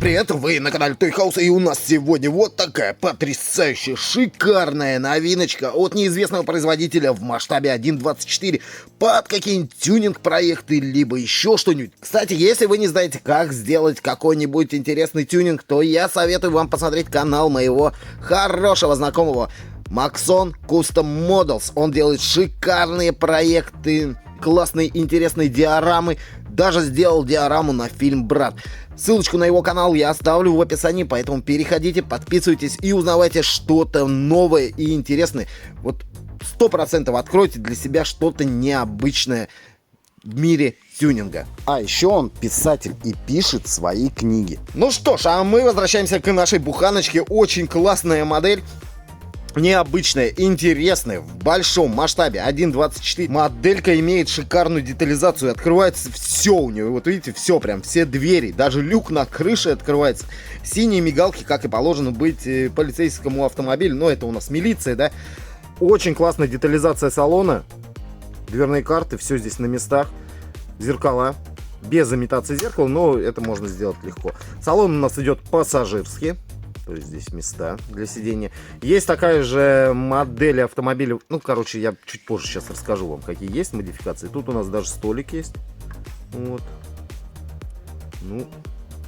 привет, вы на канале Toy House, и у нас сегодня вот такая потрясающая, шикарная новиночка от неизвестного производителя в масштабе 1.24 под какие-нибудь тюнинг-проекты, либо еще что-нибудь. Кстати, если вы не знаете, как сделать какой-нибудь интересный тюнинг, то я советую вам посмотреть канал моего хорошего знакомого Maxon Custom Models. Он делает шикарные проекты, классные, интересные диорамы. Даже сделал диораму на фильм «Брат». Ссылочку на его канал я оставлю в описании, поэтому переходите, подписывайтесь и узнавайте что-то новое и интересное. Вот 100% откройте для себя что-то необычное в мире тюнинга. А еще он писатель и пишет свои книги. Ну что ж, а мы возвращаемся к нашей буханочке. Очень классная модель. Необычная, интересная, в большом масштабе 1.24. Моделька имеет шикарную детализацию. Открывается все у нее. Вот видите, все прям, все двери. Даже люк на крыше открывается. Синие мигалки, как и положено быть полицейскому автомобилю. Но это у нас милиция, да. Очень классная детализация салона. Дверные карты, все здесь на местах. Зеркала. Без имитации зеркала, но это можно сделать легко. Салон у нас идет пассажирский. То есть здесь места для сидения. Есть такая же модель автомобиля. Ну, короче, я чуть позже сейчас расскажу вам, какие есть модификации. Тут у нас даже столик есть. Вот. Ну,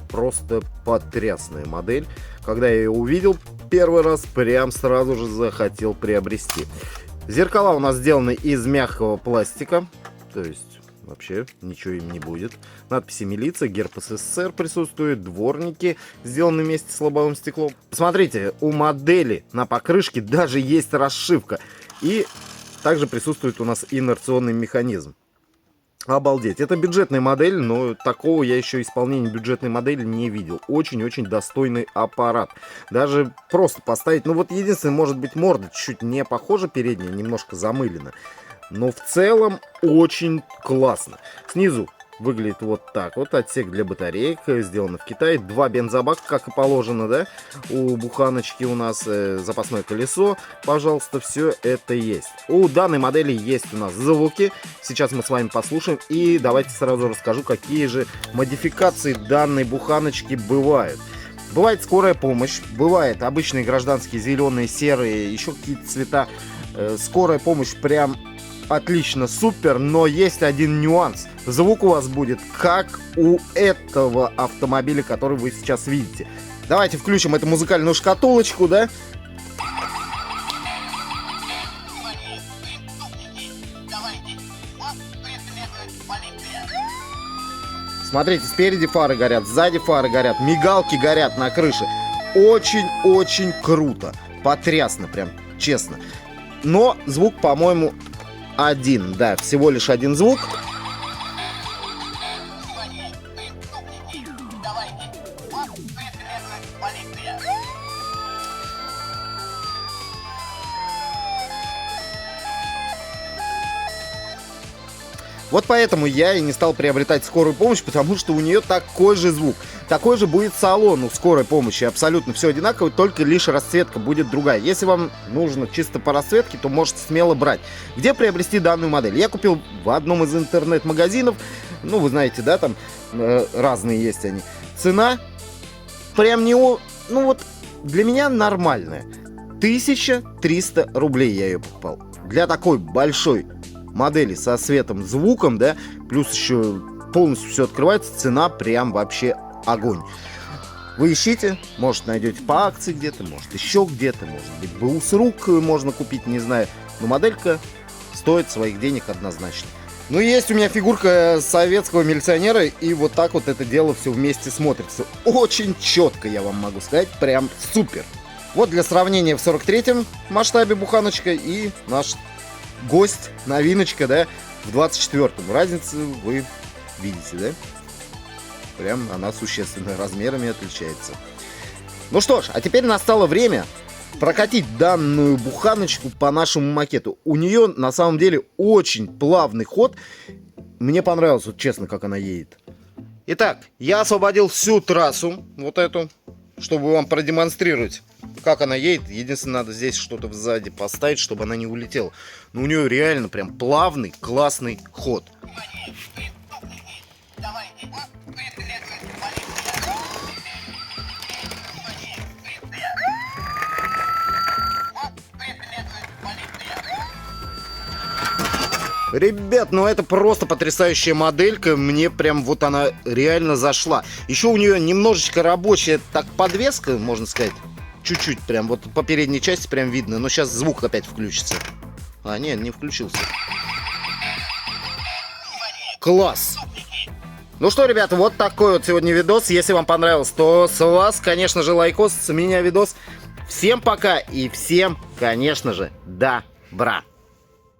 просто потрясная модель. Когда я ее увидел первый раз, прям сразу же захотел приобрести. Зеркала у нас сделаны из мягкого пластика. То есть вообще ничего им не будет. Надписи «Милиция», герб СССР присутствует, дворники сделаны вместе с лобовым стеклом. Посмотрите, у модели на покрышке даже есть расшивка. И также присутствует у нас инерционный механизм. Обалдеть. Это бюджетная модель, но такого я еще исполнения бюджетной модели не видел. Очень-очень достойный аппарат. Даже просто поставить... Ну вот единственное, может быть, морда чуть-чуть не похожа передняя, немножко замылена. Но в целом очень классно. Снизу выглядит вот так вот. Отсек для батареек. Сделано в Китае. 2 бензобака, как и положено, да. У буханочки у нас запасное колесо. Пожалуйста, все это есть. У данной модели есть у нас звуки. Сейчас мы с вами послушаем. И давайте сразу расскажу, какие же модификации данной буханочки бывают. Бывает скорая помощь. Бывает обычные гражданские зеленые, серые, еще какие-то цвета. Скорая помощь прям... Отлично, супер, но есть один нюанс. Звук у вас будет как у этого автомобиля, который вы сейчас видите. Давайте включим эту музыкальную шкатулочку, да? Смотрите, спереди фары горят, сзади фары горят, мигалки горят на крыше. Очень-очень круто. Потрясно, прям, честно. Но звук, по-моему... один, да, всего лишь один звук. Вот поэтому я и не стал приобретать скорую помощь, потому что у нее такой же звук. Такой же будет салон у скорой помощи. Абсолютно все одинаково, только лишь расцветка будет другая. Если вам нужно чисто по расцветке, то можете смело брать. Где приобрести данную модель? Я купил в одном из интернет-магазинов. Ну, вы знаете, да, там разные есть они. Цена прям не... Ну вот, для меня нормальная. 1300 рублей я ее покупал. Для такой большой модели со светом, звуком, да, плюс еще полностью все открывается, цена прям вообще огонь. Вы ищите, может найдете по акции где-то, может еще где-то, может быть БУ с рук можно купить, не знаю, но моделька стоит своих денег однозначно. Ну, есть у меня фигурка советского милиционера, и вот так вот это дело все вместе смотрится. Очень четко, я вам могу сказать, прям супер. Вот для сравнения в 43-м масштабе буханочка и наш гость, новиночка, да, в 24-м. Разницу вы видите, да? Прям она существенно размерами отличается. Ну что ж, а теперь настало время прокатить данную буханочку по нашему макету. У нее на самом деле очень плавный ход. Мне понравилось, вот честно, как она едет. Итак, я освободил всю трассу, вот эту, чтобы вам продемонстрировать, как она едет. Единственное, надо здесь что-то сзади поставить, чтобы она не улетела. Но у нее реально прям плавный, классный ход. Ребят, ну это просто потрясающая моделька. Мне прям вот она реально зашла. Еще у нее немножечко рабочая так подвеска, можно сказать. Чуть-чуть прям вот по передней части прям видно. Но сейчас звук опять включится. А, нет, не включился. Класс! Ну что, ребята, вот такой вот сегодня видос. Если вам понравилось, то с вас, конечно же, лайкос, с меня видос. Всем пока и всем, конечно же, добра.